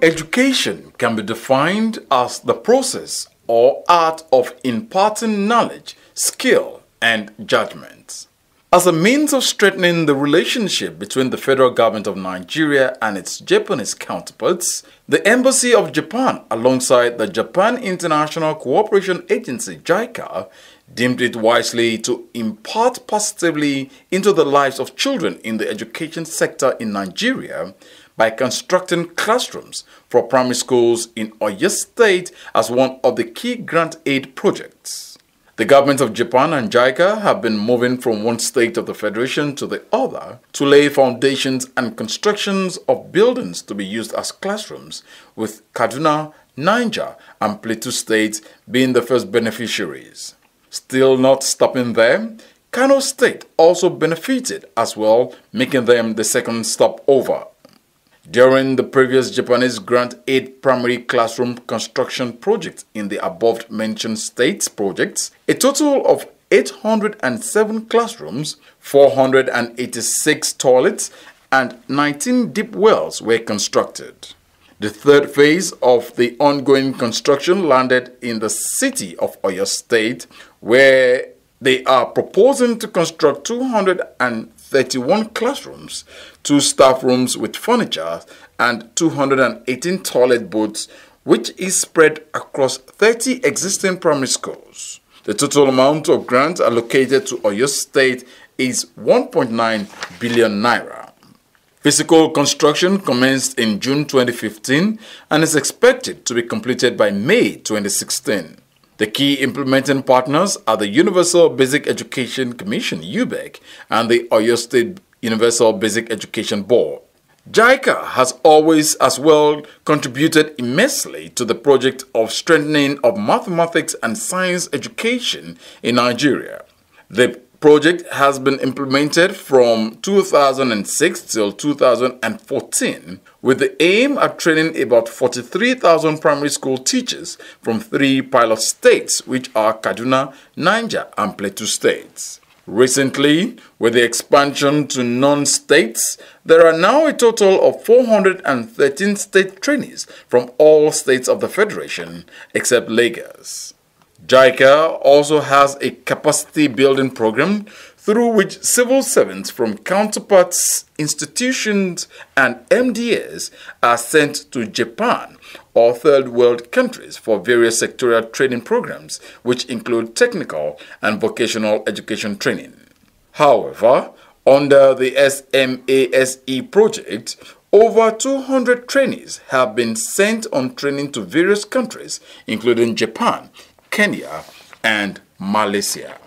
Education can be defined as the process or art of imparting knowledge, skill, and judgment. As a means of strengthening the relationship between the federal government of Nigeria and its Japanese counterparts, the Embassy of Japan, alongside the Japan International Cooperation Agency (JICA), deemed it wisely to impart positively into the lives of children in the education sector in Nigeria by constructing classrooms for primary schools in Oyo State as one of the key grant aid projects. The government of Japan and JICA have been moving from one state of the federation to the other to lay foundations and constructions of buildings to be used as classrooms, with Kaduna, Niger, and Plateau states being the first beneficiaries. Still not stopping there, Kano State also benefited as well, making them the second stopover. During the previous Japanese grant aid primary classroom construction project in the above-mentioned states projects, a total of 807 classrooms, 486 toilets, and 19 deep wells were constructed. The third phase of the ongoing construction landed in the city of Oyo State, where they are proposing to construct 231 classrooms, 2 staff rooms with furniture, and 218 toilet booths, which is spread across 30 existing primary schools. The total amount of grants allocated to Oyo State is 1.9 billion naira. Physical construction commenced in June 2015 and is expected to be completed by May 2016. The key implementing partners are the Universal Basic Education Commission (UBEC) and the Oyo State Universal Basic Education Board. JICA has always as well contributed immensely to the project of strengthening of mathematics and science education in Nigeria. The project has been implemented from 2006 till 2014 with the aim at training about 43,000 primary school teachers from 3 pilot states, which are Kaduna, Niger, and Plateau states. Recently, with the expansion to non-states, there are now a total of 413 state trainees from all states of the Federation except Lagos. JICA also has a capacity building program through which civil servants from counterparts, institutions, and MDAs are sent to Japan or third world countries for various sectorial training programs, which include technical and vocational education training. However, under the SMASE project, over 200 trainees have been sent on training to various countries, including Japan, Kenya, and Malaysia.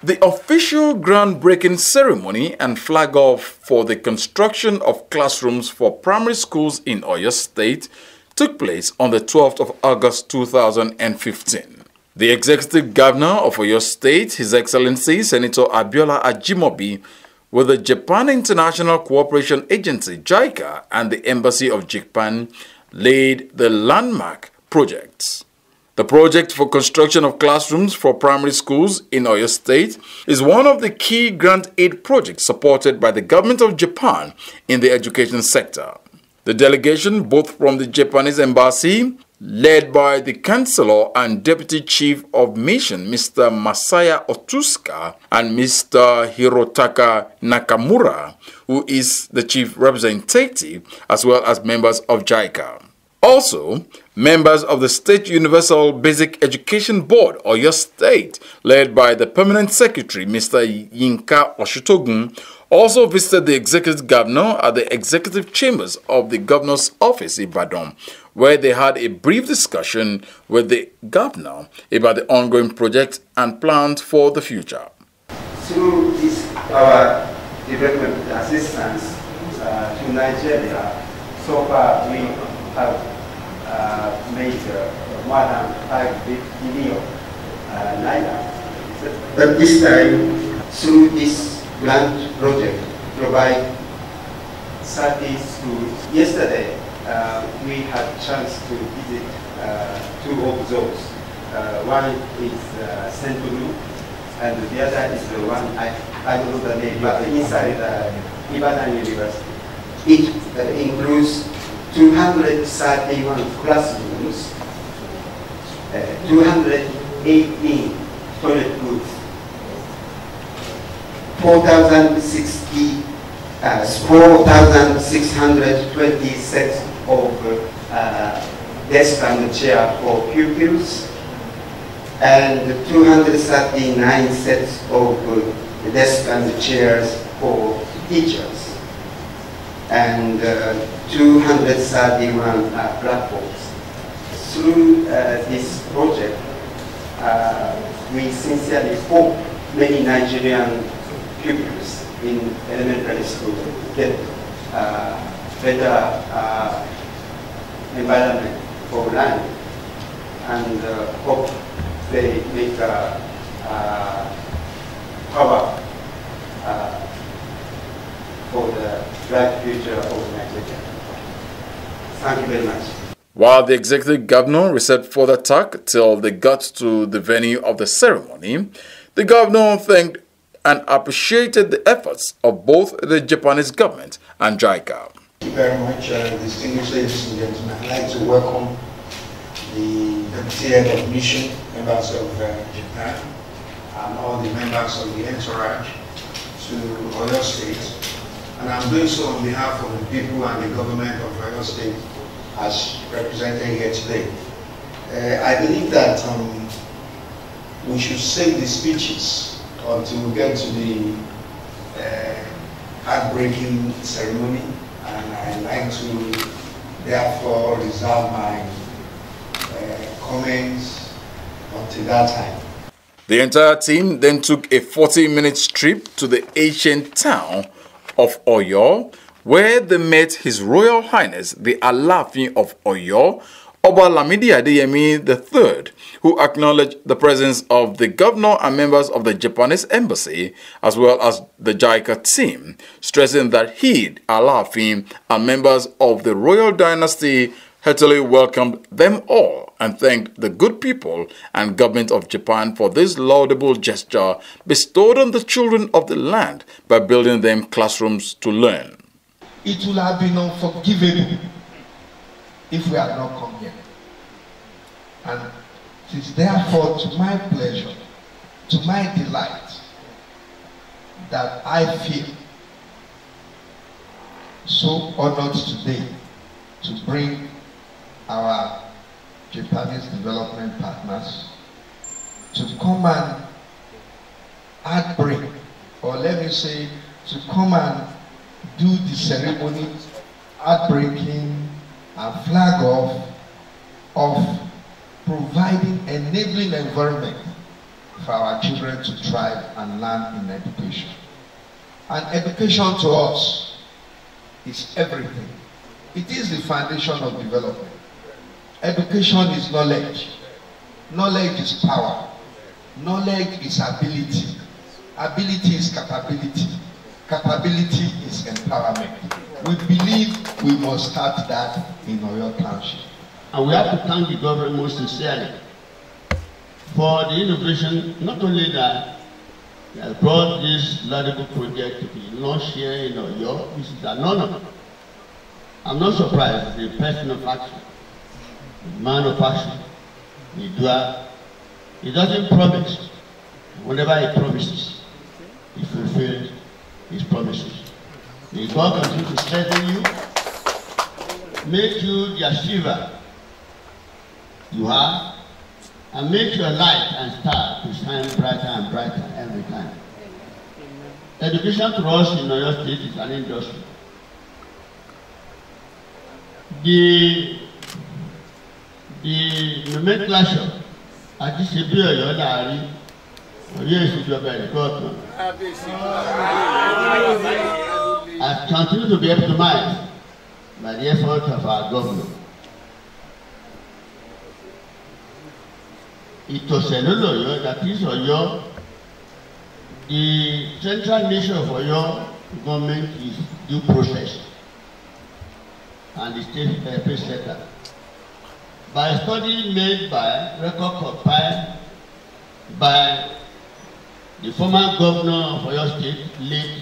The official groundbreaking ceremony and flag-off for the construction of classrooms for primary schools in Oyo State took place on the 12th of August 2015. The Executive Governor of Oyo State, His Excellency Senator Abiola Ajimobi, with the Japan International Cooperation Agency (JICA) and the Embassy of Japan, laid the landmark projects. The project for construction of classrooms for primary schools in Oyo State is one of the key grant aid projects supported by the government of Japan in the education sector. The delegation, both from the Japanese embassy, led by the Chancellor and Deputy Chief of Mission, Mr. Masaya Otsuka, and Mr. Hirotaka Nakamura, who is the Chief Representative, as well as members of JICA. Also, members of the State Universal Basic Education Board, Oyo State, led by the Permanent Secretary, Mr. Yinka Oshitogun, also visited the Executive Governor at the Executive Chambers of the Governor's Office, Ibadan, where they had a brief discussion with the Governor about the ongoing project and plans for the future. Through this, our development assistance to Nigeria, so far we have made more than 5 billion naira. But this time, through this grant project, provide 30 schools. Yesterday, we had a chance to visit 2 of those. One is Central, and the other is the one I don't know the name, but inside Ibadan University. It includes 231 classrooms, 218 toilet booths, 4,620 sets of desk and chair for pupils, and 239 sets of desk and chairs for teachers, and 231 blackboards. Through this project, we sincerely hope many Nigerian pupils in elementary school get better environment for learning, and hope they make power for the bright future of Nigeria. Thank you very much. While the executive governor received further talk till they got to the venue of the ceremony, the governor thanked and appreciated the efforts of both the Japanese government and JICA. Thank you very much, distinguished ladies and gentlemen. I'd like to welcome the Deputy Head of Mission, members of Japan, and all the members of the entourage to Oyo State. And I'm doing so on behalf of the people and the government of Oyo State as represented here today. I believe that we should save the speeches until we get to the heartbreaking ceremony, and I'd like to therefore reserve my comments until that time. The entire team then took a 40-minute trip to the ancient town of Oyo, where they met His Royal Highness the Alaafin of Oyo, Oba Lamidi Adeyemi III, who acknowledged the presence of the governor and members of the Japanese embassy, as well as the JICA team, stressing that he, Alaafin, and members of the royal dynasty heartily welcomed them all and thanked the good people and government of Japan for this laudable gesture bestowed on the children of the land by building them classrooms to learn. It would have been unforgivable if we had not come here. And it is therefore to my pleasure, to my delight, that I feel so honored today to bring our Japanese development partners to come and outbreak, or let me say, to come and do the ceremony, outbreaking and flag off of providing enabling environment for our children to thrive and learn in education. And education to us is everything. It is the foundation of development. Education is knowledge. Knowledge is power. Knowledge is ability. Ability is capability. Capability is empowerment. We believe we must start that in Oyo Township. And we have to thank the government most sincerely for the innovation, not only that they have brought this laudable project to be launched here in Oyo. This is an honor. I'm not surprised the person of action, the man of action, the doer, he doesn't promise. Whenever he promises, he fulfills his promises. May God continue to strengthen you, make you the achiever you are, and make your light and star to shine brighter and brighter every time. Education to us in Oyo State is an industry. The nomenclature àti ṣe bí Ọ̀yọ́ láàrin Ọ̀yọ́ ìṣèjọba ẹ̀kọ́ has continued to be optimized by the effort of our government. Ìtọ̀sẹ̀ ló l'Ọ̀yọ́, that is Ọ̀yọ́. The central nature of Oyo government is due process and the state pace letter. By a study made by, record compiled by the former governor of Oyo State, late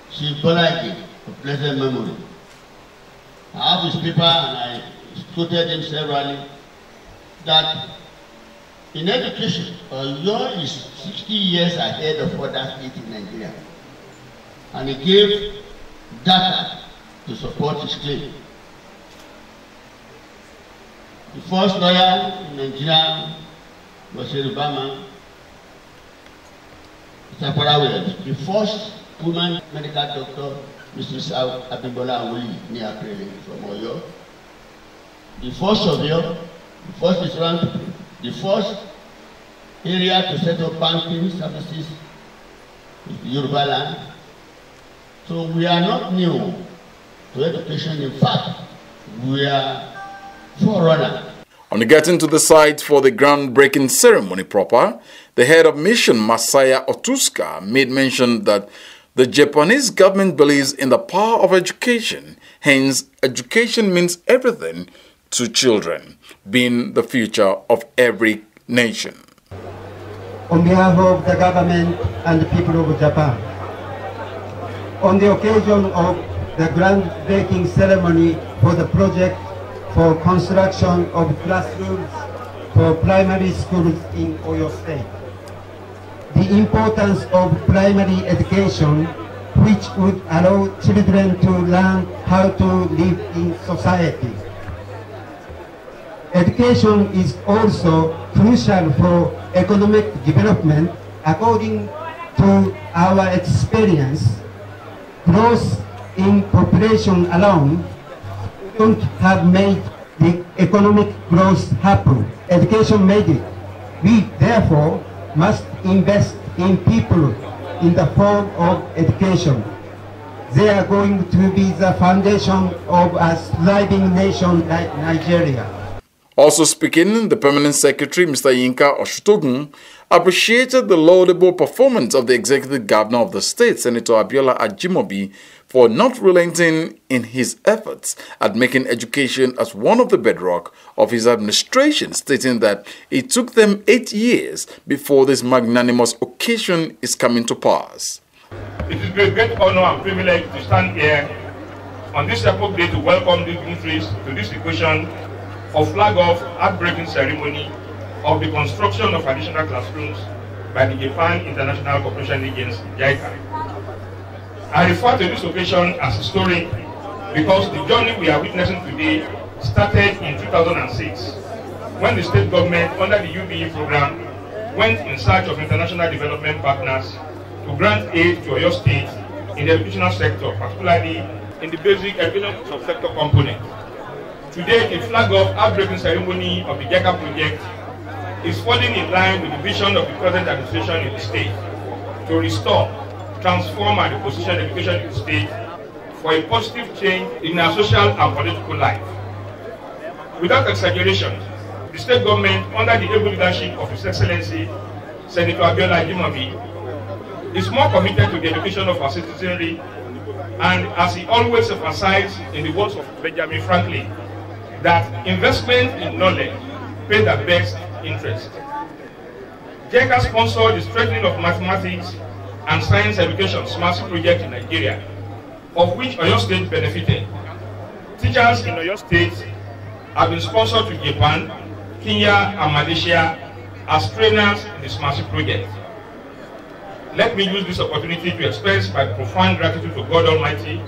Chief Bolage, of blessed memory, I have his paper and I quoted him severally that in education, Oyo is 60 years ahead of other states in Nigeria. And he gave data to support his claim. The first lawyer in Nigeria was Obama. The first woman medical doctor, Mrs. Abimbola Awoli Niakrele from Oyo. The first surveyor, the first insurance, the first area to set up banking services in Yoruba land. So we are not new to education. In fact, we are forerunner. On getting to the site for the groundbreaking ceremony proper, the head of mission, Masaya Otuska, made mention that the Japanese government believes in the power of education. Hence, education means everything to children, being the future of every nation. On behalf of the government and the people of Japan, on the occasion of the groundbreaking ceremony for the project for construction of classrooms for primary schools in Oyo State, the importance of primary education, which would allow children to learn how to live in society. Education is also crucial for economic development. According to our experience, growth in population alone don't have made the economic growth happen. Education made it. We therefore must invest in people in the form of education. They are going to be the foundation of a thriving nation like Nigeria. Also speaking, the Permanent Secretary, Mr. Yinka Oshutogun, appreciated the laudable performance of the Executive Governor of the state, Senator Abiola Ajimobi, for not relenting in his efforts at making education as one of the bedrock of his administration, stating that it took them 8 years before this magnanimous occasion is coming to pass. It is a great honor and privilege to stand here on this epoch day to welcome dignitaries to this occasion of flag-off heartbreaking ceremony of the construction of additional classrooms by the Japan International Cooperation Agency, JICA. I refer to this occasion as historic because the journey we are witnessing today started in 2006 when the state government under the UBE program went in search of international development partners to grant aid to Oyo State in the educational sector, particularly in the basic educational subsector component. Today, the flag-off heartbreaking ceremony of the JICA project is falling in line with the vision of the present administration in the state to restore, transform and reposition education in the state for a positive change in our social and political life. Without exaggeration, the state government, under the able leadership of His Excellency Senator Abiola Ajimobi, is more committed to the education of our citizenry, and as he always emphasized in the words of Benjamin Franklin, that investment in knowledge pays the best interest. JICA sponsored the strengthening of mathematics and science education SMART project in Nigeria, of which Oyo State benefited. Teachers in Oyo State have been sponsored to Japan, Kenya, and Malaysia as trainers in the SMART project. Let me use this opportunity to express my profound gratitude to God Almighty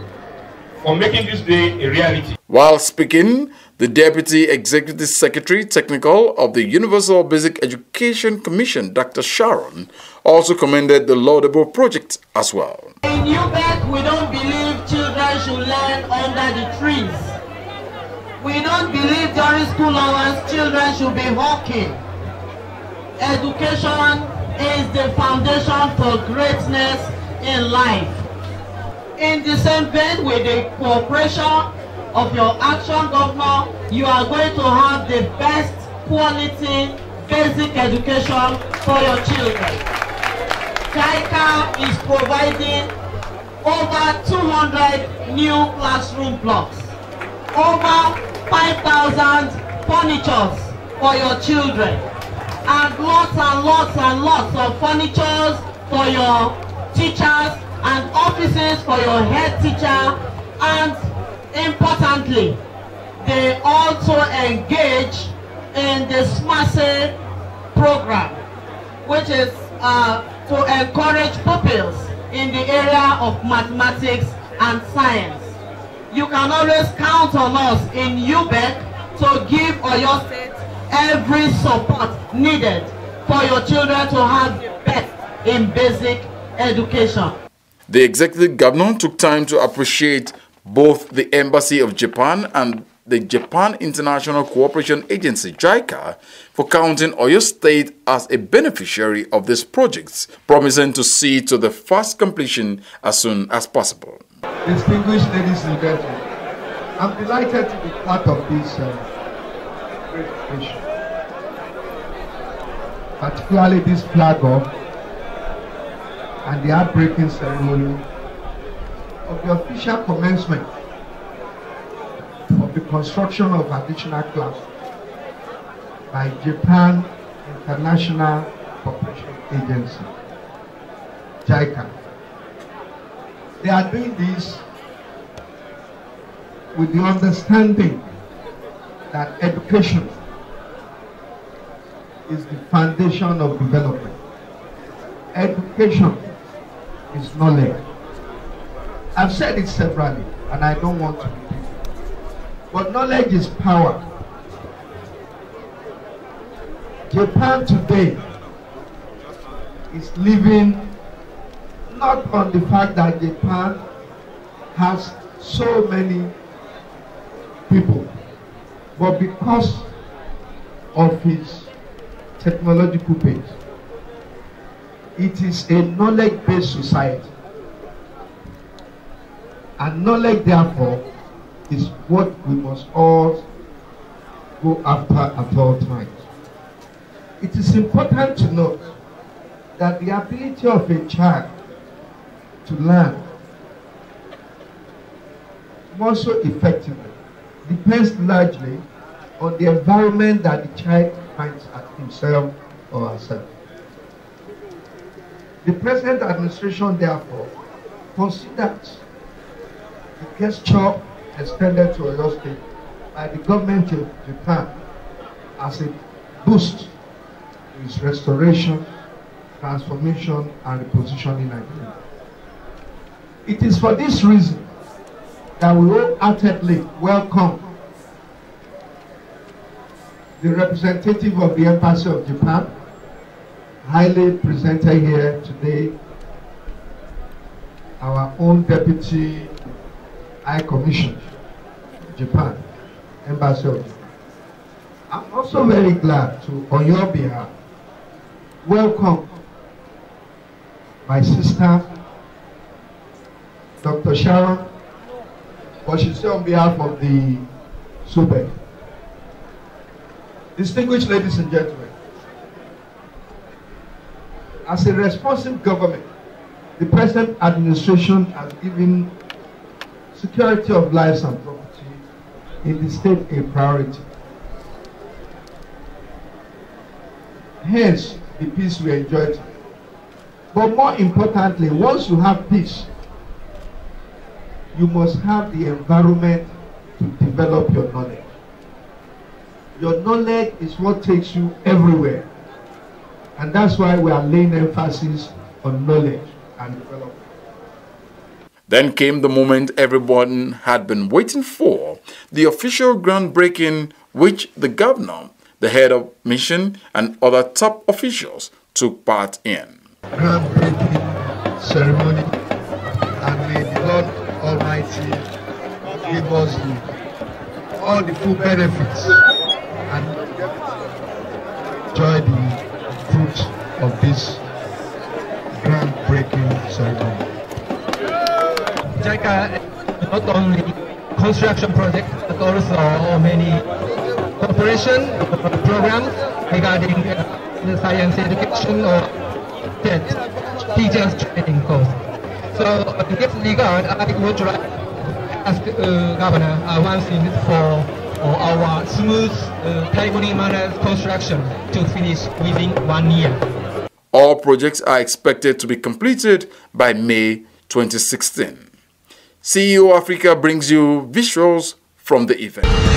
for making this day a reality. While speaking, the Deputy Executive Secretary Technical of the Universal Basic Education Commission, Dr. Sharon, also commended the laudable project as well. In UBEC, we don't believe children should learn under the trees. We don't believe during school hours children should be walking. Education is the foundation for greatness in life. In the same vein, with the cooperation of your action governor, you are going to have the best quality basic education for your children. JICA is providing over 200 new classroom blocks, over 5,000 furnitures for your children, and lots of furnitures for your teachers and offices for your head teacher, and Importantly, they also engage in the SMASE program, which is to encourage pupils in the area of mathematics and science. You can always count on us in UBEC to give Oyo State every support needed for your children to have the best in basic education. The executive governor took time to appreciate both the Embassy of Japan and the Japan International Cooperation Agency, JICA, for counting Oyo State as a beneficiary of these projects, promising to see to the fast completion as soon as possible. Distinguished ladies and gentlemen, I'm delighted to be part of this great mission, particularly this flag off and the outbreaking ceremony of the official commencement of the construction of additional classes by Japan International Cooperation Agency, JICA. They are doing this with the understanding that education is the foundation of development. Education is knowledge. I've said it severally, and I don't want to repeat it. But knowledge is power. Japan today is living not on the fact that Japan has so many people, but because of its technological base. It is a knowledge-based society. And knowledge, therefore, is what we must all go after at all times. It is important to note that the ability of a child to learn more so effectively depends largely on the environment that the child finds at himself or herself. The present administration, therefore, considers the gesture extended to Oyo State by the government of Japan as a boost to its restoration, transformation, and repositioning in Nigeria. It is for this reason that we wholeheartedly welcome the representative of the Embassy of Japan, highly presented here today, our own Deputy High Commissioner, Japan, Embassy of Japan. I'm also very glad to, on your behalf, welcome my sister, Dr. Sharon, but she's on behalf of the SUBEC. Distinguished ladies and gentlemen, as a responsive government, the present administration has given security of lives and property in the state a priority. Hence, the peace we enjoy today. But more importantly, once you have peace, you must have the environment to develop your knowledge. Your knowledge is what takes you everywhere. And that's why we are laying emphasis on knowledge and development. Then came the moment everyone had been waiting for, the official groundbreaking which the governor, the head of mission, and other top officials took part in. Groundbreaking ceremony, and may the Lord Almighty give us all the full benefits and enjoy the fruits of this groundbreaking ceremony. JICA not only construction project but also many cooperation programs regarding the science education or teachers training course. So in this regard, I would like to ask Governor one thing for our smooth, timely manner construction to finish within 1 year. All projects are expected to be completed by May 2016. CEO Africa brings you visuals from the event.